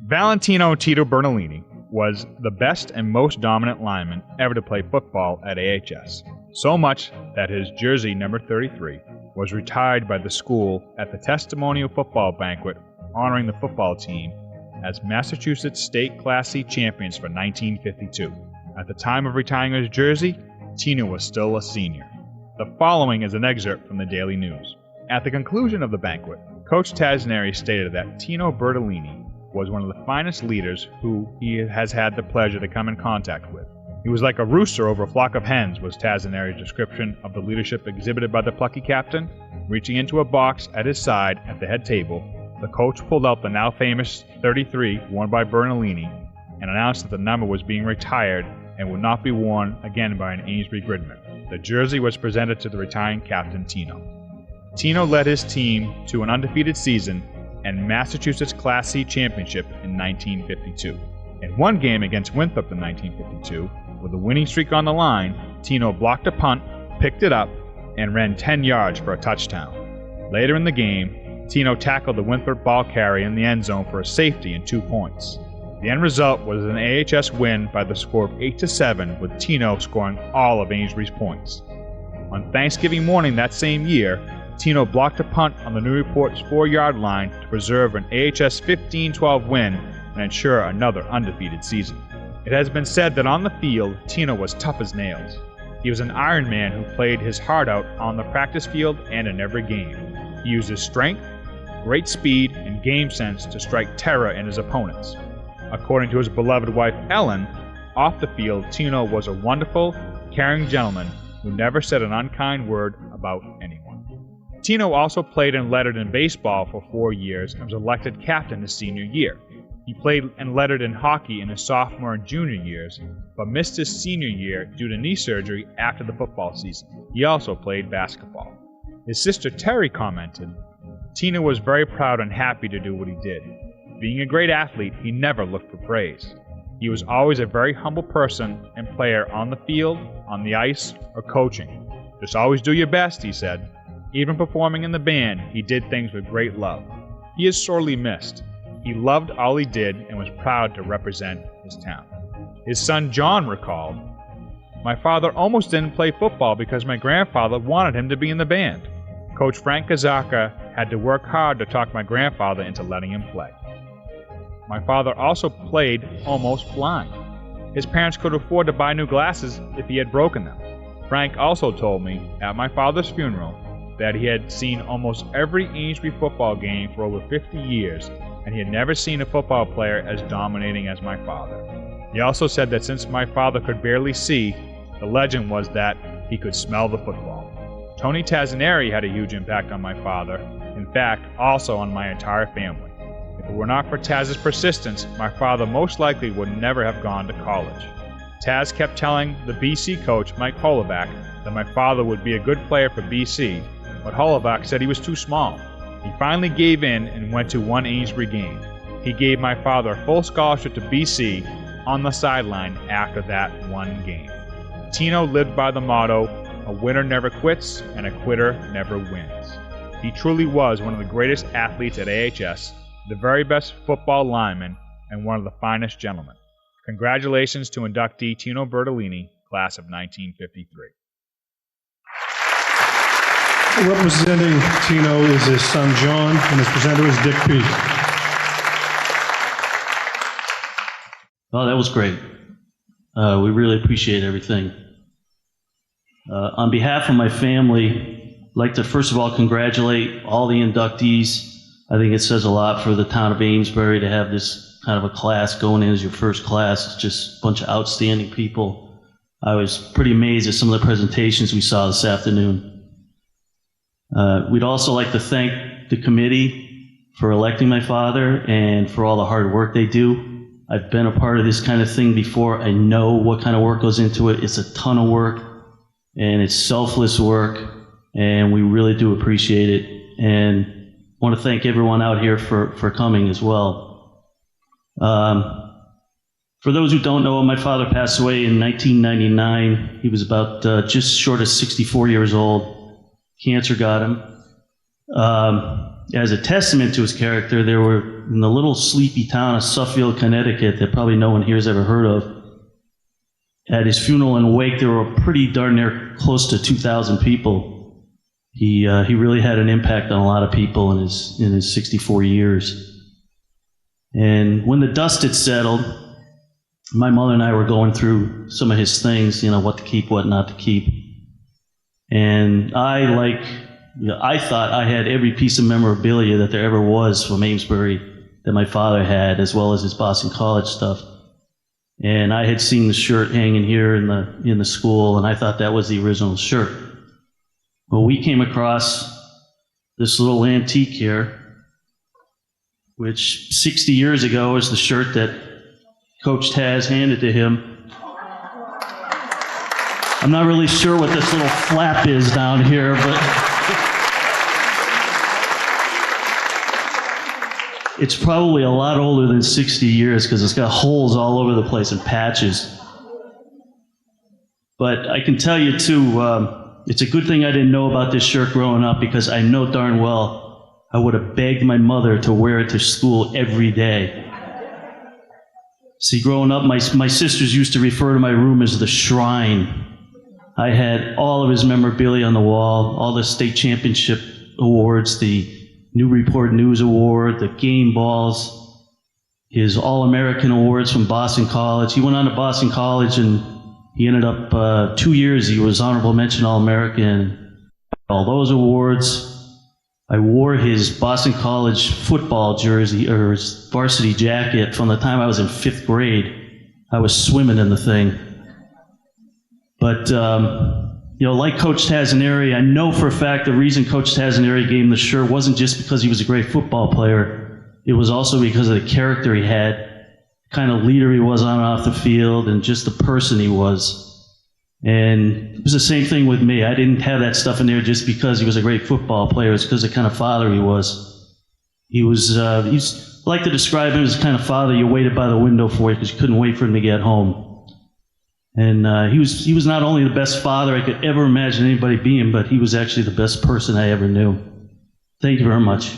Valentino Tito Bertolini was the best and most dominant lineman ever to play football at AHS, so much that his jersey number 33 was retired by the school at the testimonial football banquet honoring the football team as Massachusetts State Class C champions for 1952. At the time of retiring his jersey, Tino was still a senior. The following is an excerpt from the Daily News. At the conclusion of the banquet, Coach Tasneri stated that Tino Bertolini was one of the finest leaders who he has had the pleasure to come in contact with. He was like a rooster over a flock of hens, was Tasneri's description of the leadership exhibited by the plucky captain. Reaching into a box at his side at the head table, the coach pulled out the now famous 33 worn by Bertolini and announced that the number was being retired and would not be worn again by an Amesbury Gridman. The jersey was presented to the retiring captain Tino. Tino led his team to an undefeated season and Massachusetts Class C championship in 1952. In one game against Winthrop in 1952, with a winning streak on the line, Tino blocked a punt, picked it up, and ran 10 yards for a touchdown. Later in the game, Tino tackled the Winthrop ball carrier in the end zone for a safety and 2 points. The end result was an AHS win by the score of 8-7, with Tino scoring all of Amesbury's points. On Thanksgiving morning that same year, Tino blocked a punt on the Newport's 4-yard line to preserve an AHS 15-12 win and ensure another undefeated season. It has been said that on the field, Tino was tough as nails. He was an Iron Man who played his heart out on the practice field and in every game. He used his strength, great speed, and game sense to strike terror in his opponents. According to his beloved wife Ellen, off the field, Tino was a wonderful, caring gentleman who never said an unkind word about anyone. Tino also played and lettered in baseball for 4 years and was elected captain his senior year. He played and lettered in hockey in his sophomore and junior years, but missed his senior year due to knee surgery after the football season. He also played basketball. His sister Terry commented, "Tino was very proud and happy to do what he did. Being a great athlete, he never looked for praise. He was always a very humble person and player on the field, on the ice, or coaching. Just always do your best," he said. Even performing in the band, he did things with great love. He is sorely missed. He loved all he did and was proud to represent his town. His son John recalled, "My father almost didn't play football because my grandfather wanted him to be in the band. Coach Frank Gazaka had to work hard to talk my grandfather into letting him play. My father also played almost blind. His parents could afford to buy new glasses if he had broken them. Frank also told me at my father's funeral that he had seen almost every Amesbury football game for over 50 years, and he had never seen a football player as dominating as my father. He also said that since my father could barely see, the legend was that he could smell the football." Tony Tasneri had a huge impact on my father, in fact, also on my entire family. If it were not for Taz's persistence, my father most likely would never have gone to college. Taz kept telling the BC coach, Mike Holovac, that my father would be a good player for BC, but Holovac said he was too small. He finally gave in and went to one Amesbury game. He gave my father a full scholarship to BC on the sideline after that one game. Tino lived by the motto, "A winner never quits and a quitter never wins." He truly was one of the greatest athletes at AHS, the very best football lineman, and one of the finest gentlemen. Congratulations to inductee Tino Bertolini, class of 1953. Representing Tino is his son John, and his presenter is Dick P. Oh, that was great. We really appreciate everything. On behalf of my family, I'd like to first of all congratulate all the inductees. I think it says a lot for the town of Amesbury to have this kind of a class going in as your first class. It's just a bunch of outstanding people. I was pretty amazed at some of the presentations we saw this afternoon. We'd also like to thank the committee for electing my father and for all the hard work they do. I've been a part of this kind of thing before. I know what kind of work goes into it. It's a ton of work, and it's selfless work, and we really do appreciate it. And I want to thank everyone out here for coming as well. For those who don't know, my father passed away in 1999. He was about just short of 64 years old. Cancer got him. as a testament to his character, there were, in the little sleepy town of Suffield, Connecticut, that probably no one here has ever heard of, at his funeral and wake, there were pretty darn near close to 2,000 people. He really had an impact on a lot of people in his 64 years. And when the dust had settled, my mother and I were going through some of his things, what to keep, what not to keep. And I thought I had every piece of memorabilia that there ever was from Amesbury that my father had, as well as his Boston College stuff. And I had seen the shirt hanging here in the school, and I thought that was the original shirt. Well, we came across this little antique here, which 60 years ago is the shirt that Coach Taz handed to him. I'm not really sure what this little flap is down here, but it's probably a lot older than 60 years because it's got holes all over the place and patches. But I can tell you, too, it's a good thing I didn't know about this shirt growing up, because I know darn well I would have begged my mother to wear it to school every day. See, growing up, my sisters used to refer to my room as the shrine. I had all of his memorabilia on the wall, all the state championship awards, the Newburyport News Award, the game balls, his All-American awards from Boston College. He went on to Boston College, and he ended up 2 years, he was honorable mention All-American. All those awards. I wore his Boston College football jersey, or his varsity jacket, from the time I was in 5th grade. I was swimming in the thing. But, like Coach Tazzaneri, I know for a fact the reason Coach Tazzaneri gave him the shirt wasn't just because he was a great football player. It was also because of the character he had, the kind of leader he was on and off the field, and just the person he was. And it was the same thing with me. I didn't have that stuff in there just because he was a great football player. It's because of the kind of father he was. He's I like to describe him as the kind of father you waited by the window for because you couldn't wait for him to get home. And he was not only the best father I could ever imagine anybody being, but he was actually the best person I ever knew. Thank you very much.